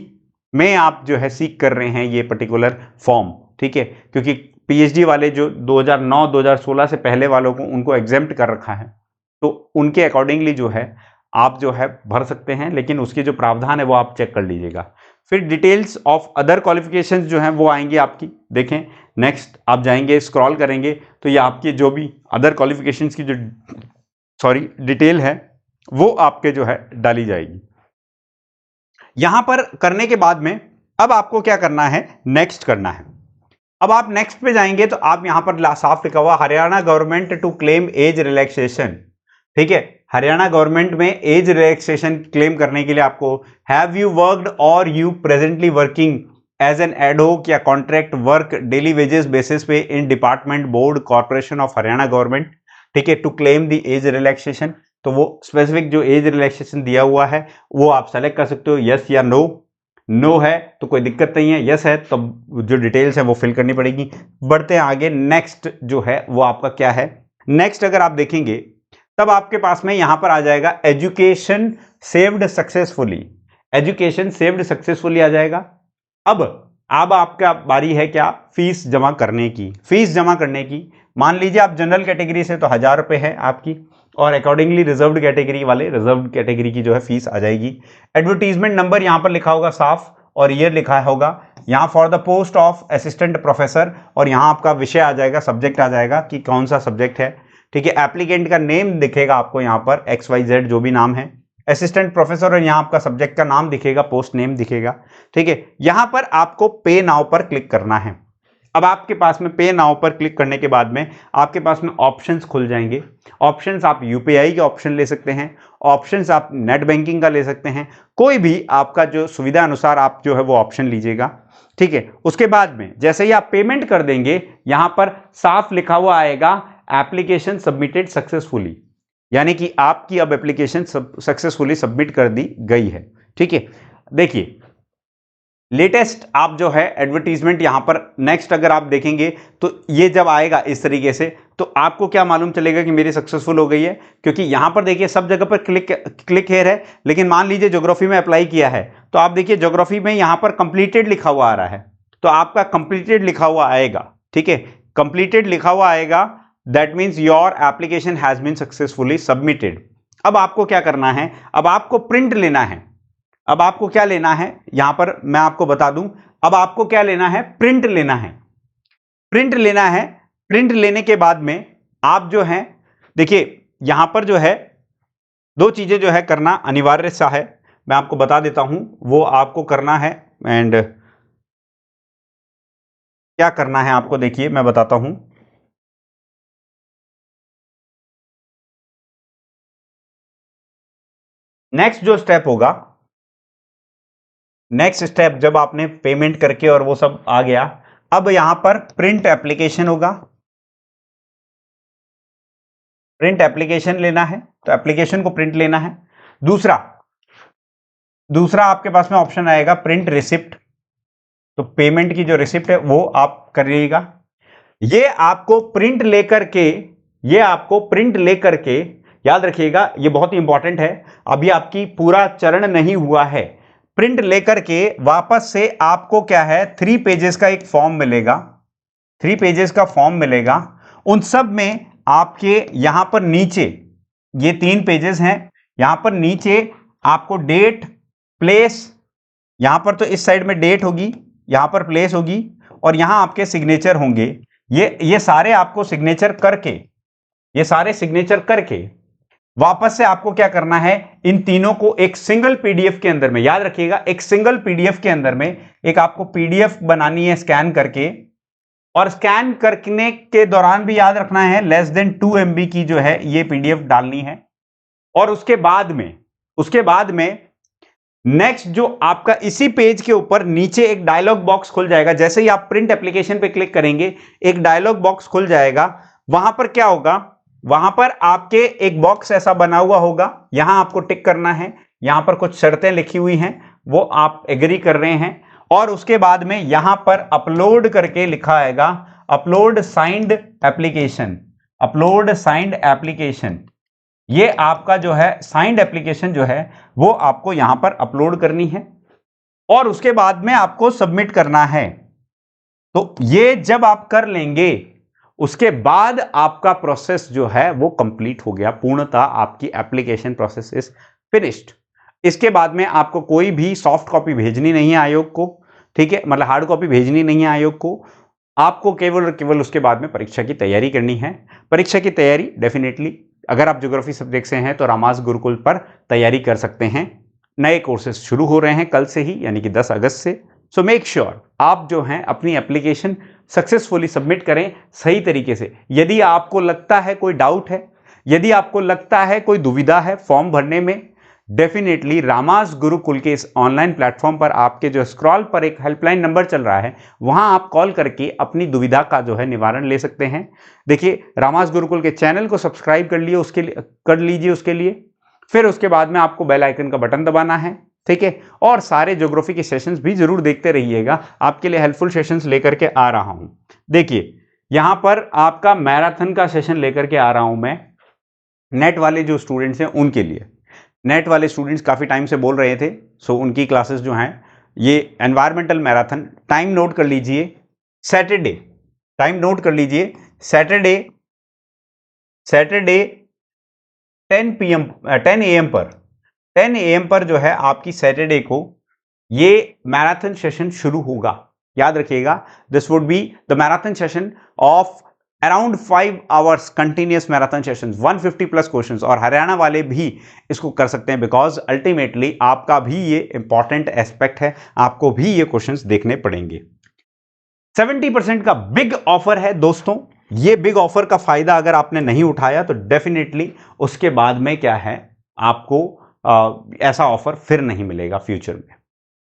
में आप जो है सीख कर रहे हैं ये पर्टिकुलर फॉर्म, ठीक है, क्योंकि पीएचडी वाले जो 2009-2016 से पहले वालों को, उनको एग्जेम्प्ट कर रखा है, तो उनके अकॉर्डिंगली जो है आप जो है भर सकते हैं, लेकिन उसके जो प्रावधान है वो आप चेक कर लीजिएगा। फिर डिटेल्स ऑफ अदर क्वालिफिकेशंस जो हैं वो आएंगी आपकी। देखें नेक्स्ट आप जाएंगे, स्क्रॉल करेंगे तो ये आपकी जो भी अदर क्वालिफिकेशंस की जो डिटेल है वो आपके जो है डाली जाएगी। यहां पर करने के बाद में अब आपको क्या करना है, नेक्स्ट करना है। अब आप नेक्स्ट पे जाएंगे तो आप यहां पर साफ लिखा हुआ Haryana government to claim age relaxation, ठीक है। हरियाणा गवर्नमेंट में एज रिलैक्सेशन क्लेम करने के लिए आपको have you worked or you presently working as an ad hoc या contract work daily wages basis पे in department board corporation of Haryana government, ठीक है, to claim the age relaxation. तो वो स्पेसिफिक जो एज रिलैक्सेशन दिया हुआ है वो आप सेलेक्ट कर सकते हो, यस या नो। नो है तो कोई दिक्कत नहीं है, यस है तो जो डिटेल्स है वो फिल करनी पड़ेगी। बढ़ते हैं आगे, नेक्स्ट जो है वो आपका क्या है। नेक्स्ट अगर आप देखेंगे तब आपके पास में यहां पर आ जाएगा education saved successfully, education saved successfully आ जाएगा। अब आपका बारी है क्या, फीस जमा करने की। फीस जमा करने की, मान लीजिए आप जनरल कैटेगरी से तो 1000 रुपए है आपकी, और अकॉर्डिंगली रिजर्व्ड कैटेगरी वाले रिजर्व्ड कैटेगरी की जो है फीस आ जाएगी। एडवर्टीजमेंट नंबर यहां पर लिखा होगा साफ, और ईयर लिखा होगा यहां for the post of assistant professor, और यहां आपका विषय आ जाएगा, सब्जेक्ट आ जाएगा कि कौन सा सब्जेक्ट है, ठीक है। एप्लीकेंट का नेम दिखेगा आपको यहां पर XYZ जो भी नाम है, असिस्टेंट प्रोफेसर, और यहां आपका सब्जेक्ट का नाम दिखेगा, पोस्ट नेम दिखेगा, ठीक है। यहां पर आपको पे नाउ पर क्लिक करना है। अब आपके पास में पे नाउ पर क्लिक करने के बाद में आपके पास में ऑप्शंस खुल जाएंगे। ऑप्शंस आप यूपीआई के ऑप्शन ले सकते हैं, ऑप्शंस आप नेट बैंकिंग का ले सकते हैं, कोई भी आपका जो सुविधा अनुसार आप जो है वो ऑप्शन लीजिएगा, ठीक है। उसके बाद में जैसे ही आप पेमेंट कर देंगे, यहां पर साफ लिखा हुआ आएगा एप्लीकेशन सबमिटेड सक्सेसफुली, यानी कि आपकी अब एप्लीकेशन सक्सेसफुली सबमिट कर दी गई है, ठीक है। देखिए लेटेस्ट आप जो है एडवर्टीजमेंट यहां पर नेक्स्ट अगर आप देखेंगे तो ये जब आएगा इस तरीके से तो आपको क्या मालूम चलेगा कि मेरी सक्सेसफुल हो गई है, क्योंकि यहां पर देखिए सब जगह पर क्लिक हेयर है, लेकिन मान लीजिए ज्योग्राफी में अप्लाई किया है तो आप देखिए ज्योग्राफी में यहां पर कंप्लीटेड लिखा हुआ आ रहा है, तो आपका कंप्लीटेड लिखा हुआ आएगा, ठीक है। कंप्लीटेड लिखा हुआ आएगा, that means your application has been successfully submitted. अब आपको क्या करना है, अब आपको प्रिंट लेना है। अब आपको क्या लेना है, यहां पर मैं आपको बता दूं, अब आपको क्या लेना है, प्रिंट लेना है। प्रिंट लेना है, प्रिंट लेने के बाद में आप जो है देखिए यहां पर जो है दो चीजें जो है करना अनिवार्य सा है, मैं आपको बता देता हूं वो आपको करना है। एंड क्या करना है आपको, देखिए मैं बताता हूं। नेक्स्ट जो स्टेप होगा, नेक्स्ट स्टेप जब आपने पेमेंट करके और वो सब आ गया, अब यहां पर प्रिंट एप्लीकेशन होगा। प्रिंट एप्लीकेशन लेना है तो एप्लीकेशन को प्रिंट लेना है। दूसरा आपके पास में ऑप्शन आएगा प्रिंट रिसिप्ट, तो पेमेंट की जो रिसिप्ट है वो आप करिएगा। ये आपको प्रिंट लेकर के, ये आपको प्रिंट लेकर के, याद रखिएगा ये बहुत ही इंपॉर्टेंट है, अभी आपकी पूरा चरण नहीं हुआ है। प्रिंट लेकर के वापस से आपको क्या है 3 पेजेस का एक फॉर्म मिलेगा, 3 पेजेस का फॉर्म मिलेगा। उन सब में आपके यहां पर नीचे ये 3 पेजेस हैं, यहां पर नीचे आपको डेट, प्लेस, यहां पर तो इस साइड में डेट होगी, यहां पर प्लेस होगी और यहां आपके सिग्नेचर होंगे। ये सारे आपको सिग्नेचर करके, ये सारे सिग्नेचर करके वापस से आपको क्या करना है, इन तीनों को एक सिंगल पीडीएफ के अंदर में, याद रखिएगा एक सिंगल पीडीएफ के अंदर में एक आपको पीडीएफ बनानी है स्कैन करके, और स्कैन करने के दौरान भी याद रखना है लेस देन 2 MB की जो है ये पीडीएफ डालनी है। और उसके बाद में नेक्स्ट जो आपका इसी पेज के ऊपर नीचे एक डायलॉग बॉक्स खुल जाएगा, जैसे ही आप प्रिंट एप्लीकेशन पे क्लिक करेंगे एक डायलॉग बॉक्स खुल जाएगा। वहां पर क्या होगा, वहां पर आपके एक बॉक्स ऐसा बना हुआ होगा, यहां आपको टिक करना है, यहां पर कुछ शर्तें लिखी हुई हैं वो आप एग्री कर रहे हैं, और उसके बाद में यहां पर अपलोड करके लिखा आएगा upload signed application, upload signed application. ये आपका जो है साइंड एप्लीकेशन जो है वो आपको यहां पर अपलोड करनी है और उसके बाद में आपको सबमिट करना है। तो ये जब आप कर लेंगे उसके बाद आपका प्रोसेस जो है वो कंप्लीट हो गया, पूर्णतः आपकी एप्लीकेशन प्रोसेस इज फिनिश्ड। इसके बाद में आपको कोई भी सॉफ्ट कॉपी भेजनी नहीं है आयोग को, ठीक है, मतलब हार्ड कॉपी भेजनी नहीं है आयोग को। आपको केवल उसके बाद में परीक्षा की तैयारी करनी है। परीक्षा की तैयारी डेफिनेटली अगर आप ज्योग्राफी सब्जेक्ट से हैं तो रामास गुरुकुल पर तैयारी कर सकते हैं। नए कोर्सेज शुरू हो रहे हैं कल से ही, यानी कि 10 अगस्त से। सो मेक श्योर आप जो हैं अपनी एप्लीकेशन सक्सेसफुली सबमिट करें सही तरीके से। यदि आपको लगता है कोई डाउट है, यदि आपको लगता है कोई दुविधा है फॉर्म भरने में, डेफिनेटली रामास गुरुकुल के इस ऑनलाइन प्लेटफॉर्म पर आपके जो स्क्रॉल पर एक हेल्पलाइन नंबर चल रहा है वहां आप कॉल करके अपनी दुविधा का जो है निवारण ले सकते हैं। देखिए रामास गुरुकुल के चैनल को सब्सक्राइब कर लीजिए उसके लिए, फिर उसके बाद में आपको बेल आइकन का बटन दबाना है, ठीक है, और सारे ज्योग्राफी के सेशंस भी जरूर देखते रहिएगा, आपके लिए हेल्पफुल सेशंस लेकर के आ रहा हूं। देखिए यहां पर आपका मैराथन का सेशन लेकर के आ रहा हूं मैं, नेट वाले जो स्टूडेंट्स हैं उनके लिए। नेट वाले स्टूडेंट्स काफ़ी टाइम से बोल रहे थे, सो उनकी क्लासेस जो हैं ये एनवायरमेंटल मैराथन, टाइम नोट कर लीजिए सैटरडे, टाइम नोट कर लीजिए सैटरडे 10 AM पर जो है आपकी सैटरडे को ये मैराथन सेशन शुरू होगा। याद रखिएगा this would be the marathon session of around 5 hours continuous marathon session, 150 plus questions, और हरियाणा वाले भी इसको कर सकते हैं बिकॉज अल्टीमेटली आपका भी ये इंपॉर्टेंट एस्पेक्ट है, आपको भी ये क्वेश्चंस देखने पड़ेंगे। 70% का बिग ऑफर है दोस्तों। ये बिग ऑफर का फायदा अगर आपने नहीं उठाया तो डेफिनेटली उसके बाद में क्या है, आपको ऐसा ऑफर फिर नहीं मिलेगा फ्यूचर में।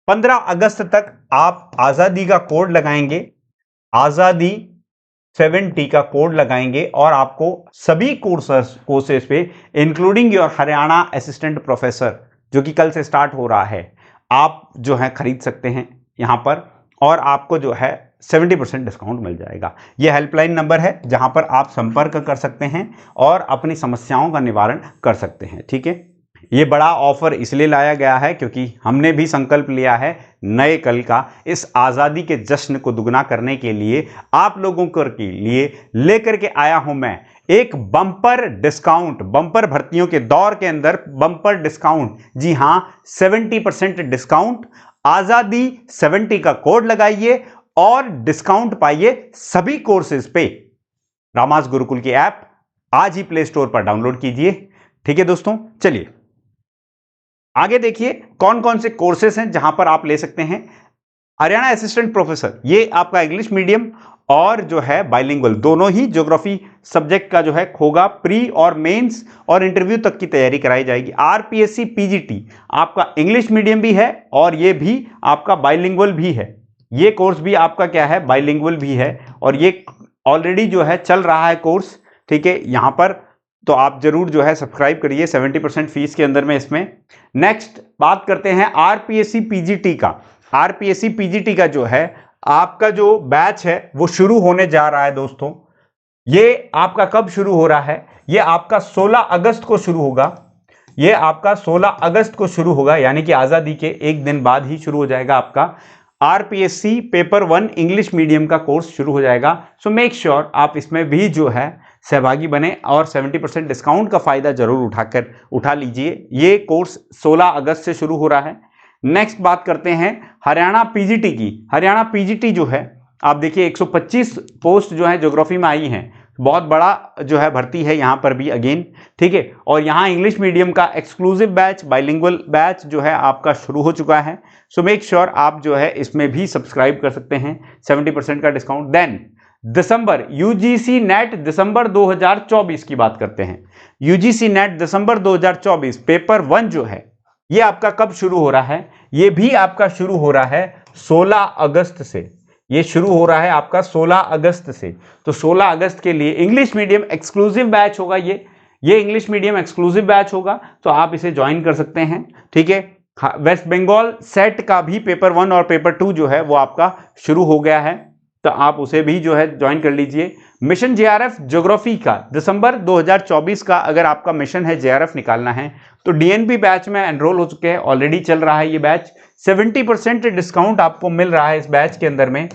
15 अगस्त तक आप आजादी का कोड लगाएंगे, आजादी 70 का कोड लगाएंगे और आपको सभी कोर्सेस पे including your Haryana assistant professor जो कि कल से स्टार्ट हो रहा है, आप जो है खरीद सकते हैं यहां पर और आपको जो है 70% डिस्काउंट मिल जाएगा। यह हेल्पलाइन नंबर है जहां पर आप संपर्क कर सकते हैं और अपनी समस्याओं का निवारण कर सकते हैं। ठीक है, ये बड़ा ऑफर इसलिए लाया गया है क्योंकि हमने भी संकल्प लिया है नए कल का इस आजादी के जश्न को दुगना करने के लिए आप लोगों के लिए लेकर के आया हूं मैं एक बम्पर डिस्काउंट। बम्पर भर्तियों के दौर के अंदर बम्पर डिस्काउंट, जी हां 70% डिस्काउंट। आजादी 70 का कोड लगाइए और डिस्काउंट पाइए सभी कोर्सेज पे। रामास गुरुकुल की ऐप आज ही प्ले स्टोर पर डाउनलोड कीजिए। ठीक है दोस्तों, चलिए आगे देखिए कौन कौन से कोर्सेस हैं जहां पर आप ले सकते हैं। हरियाणा असिस्टेंट प्रोफेसर, ये आपका इंग्लिश मीडियम और जो है बाइलिंगुअल दोनों ही ज्योग्राफी सब्जेक्ट का जो है होगा। प्री और मेंस और इंटरव्यू तक की तैयारी कराई जाएगी। आरपीएससी पीजीटी आपका इंग्लिश मीडियम भी है और ये भी आपका बाइलिंगुअल भी है। ये कोर्स भी आपका क्या है, बाइलिंगुअल भी है और ये ऑलरेडी जो है चल रहा है कोर्स। ठीक है, यहां पर तो आप जरूर जो है सब्सक्राइब करिए 70% फीस के अंदर में इसमें। नेक्स्ट बात करते हैं आरपीएससी पीजीटी का। आरपीएससी पीजीटी का जो है आपका जो बैच है वो शुरू होने जा रहा है दोस्तों। ये आपका कब शुरू हो रहा है, ये आपका 16 अगस्त को शुरू होगा। ये आपका 16 अगस्त को शुरू होगा, यानी कि आजादी के एक दिन बाद ही शुरू हो जाएगा आपका आरपीएससी पेपर 1 इंग्लिश मीडियम का कोर्स शुरू हो जाएगा। सो मेक श्योर आप इसमें भी जो है सहभागी बने और 70% डिस्काउंट का फायदा जरूर उठा लीजिए। ये कोर्स 16 अगस्त से शुरू हो रहा है। नेक्स्ट बात करते हैं हरियाणा पीजीटी की। हरियाणा पीजीटी जो है आप देखिए 125 पोस्ट जो है ज्योग्राफी में आई हैं, बहुत बड़ा जो है भर्ती है यहां पर भी अगेन। ठीक है, और यहां इंग्लिश मीडियम का एक्सक्लूसिव बैच, बाइलिंगुअल बैच जो है आपका शुरू हो चुका है। सो मेक श्योर आप जो है इसमें भी सब्सक्राइब कर सकते हैं, 70% का डिस्काउंट। देन दिसंबर यूजीसी नेट दिसंबर 2024 की बात करते हैं। यूजीसी नेट दिसंबर 2024 पेपर 1 जो है ये आपका कब शुरू हो रहा है, ये भी आपका शुरू हो रहा है 16 अगस्त से। ये शुरू हो रहा है आपका 16 अगस्त से। तो 16 अगस्त के लिए इंग्लिश मीडियम एक्सक्लूसिव बैच होगा। ये इंग्लिश मीडियम एक्सक्लूसिव बैच होगा, तो आप इसे ज्वाइन कर सकते हैं। ठीक है, वेस्ट बंगाल सेट का भी पेपर 1 और पेपर 2 जो है वो आपका शुरू हो गया है, तो आप उसे भी जो है ज्वाइन कर लीजिए। मिशन जेआरएफ ज्योग्राफी का दिसंबर 2024 का अगर आपका मिशन है जेआरएफ निकालना है तो डीएनपी बैच में एनरोल हो चुके हैं, ऑलरेडी चल रहा है ये बैच। 70% डिस्काउंट आपको मिल रहा है इस बैच के अंदर में।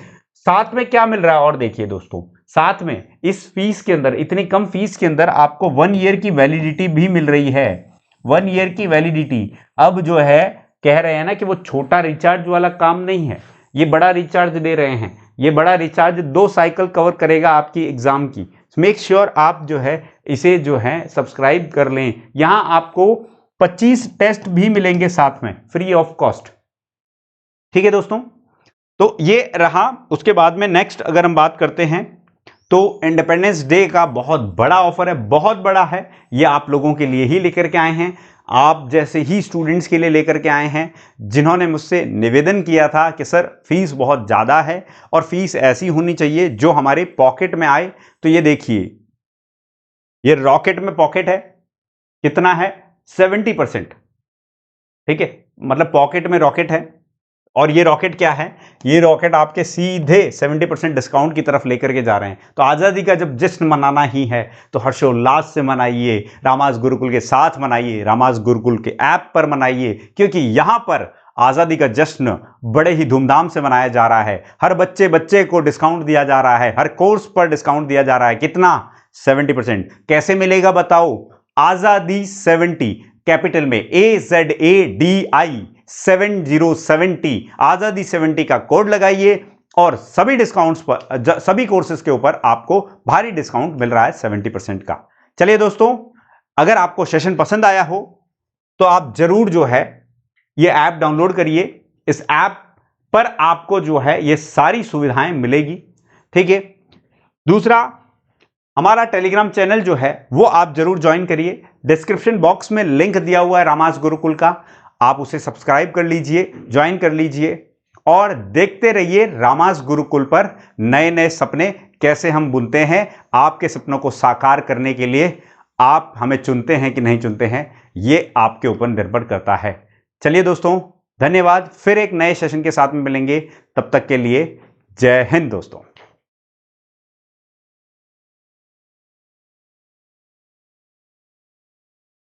साथ में क्या मिल रहा है और देखिए दोस्तों, साथ में इस फीस के अंदर, इतनी कम फीस के अंदर आपको 1 ईयर की वैलिडिटी भी मिल रही है। 1 ईयर की वैलिडिटी। अब जो है कह रहे हैं ना कि वो छोटा रिचार्ज वाला काम नहीं है, ये बड़ा रिचार्ज दे रहे हैं। ये बड़ा रिचार्ज 2 साइकिल कवर करेगा आपकी एग्जाम की। मेक श्योर आप जो है इसे जो है सब्सक्राइब कर लें। यहां आपको 25 टेस्ट भी मिलेंगे साथ में फ्री ऑफ कॉस्ट। ठीक है दोस्तों, तो ये रहा। उसके बाद में नेक्स्ट अगर हम बात करते हैं तो इंडिपेंडेंस डे का बहुत बड़ा ऑफर है, बहुत बड़ा है। ये आप लोगों के लिए ही लेकर के आए हैं, आप जैसे ही स्टूडेंट्स के लिए लेकर के आए हैं जिन्होंने मुझसे निवेदन किया था कि सर फीस बहुत ज़्यादा है और फीस ऐसी होनी चाहिए जो हमारे पॉकेट में आए। तो ये देखिए, ये रॉकेट में पॉकेट है, कितना है 70%। ठीक है, मतलब पॉकेट में रॉकेट है। और ये रॉकेट क्या है, ये रॉकेट आपके सीधे 70% डिस्काउंट की तरफ लेकर के जा रहे हैं। तो आज़ादी का जब जश्न मनाना ही है तो हर्षोल्लास से मनाइए, रामास गुरुकुल के साथ मनाइए, रामास गुरुकुल के ऐप पर मनाइए, क्योंकि यहां पर आज़ादी का जश्न बड़े ही धूमधाम से मनाया जा रहा है। हर बच्चे को डिस्काउंट दिया जा रहा है, हर कोर्स पर डिस्काउंट दिया जा रहा है। कितना, 70%। कैसे मिलेगा बताओ, आज़ादी 70 कैपिटल में AZADI 7070 आजादी 70 का कोड लगाइए और सभी डिस्काउंट्स पर, सभी कोर्सेज के ऊपर आपको भारी डिस्काउंट मिल रहा है 70% का। चलिए दोस्तों, अगर आपको सेशन पसंद आया हो तो आप जरूर जो है ये ऐप डाउनलोड करिए। इस ऐप पर आपको जो है ये सारी सुविधाएं मिलेगी। ठीक है। दूसरा, हमारा टेलीग्राम चैनल जो है वो आप जरूर ज्वाइन करिए। डिस्क्रिप्शन बॉक्स में लिंक दिया हुआ है रामास गुरुकुल का, आप उसे सब्सक्राइब कर लीजिए, ज्वाइन कर लीजिए और देखते रहिए रामास गुरुकुल पर नए नए सपने कैसे हम बुनते हैं। आपके सपनों को साकार करने के लिए आप हमें चुनते हैं कि नहीं चुनते हैं, ये आपके ऊपर निर्भर करता है। चलिए दोस्तों, धन्यवाद। फिर एक नए सेशन के साथ में मिलेंगे, तब तक के लिए जय हिंद दोस्तों।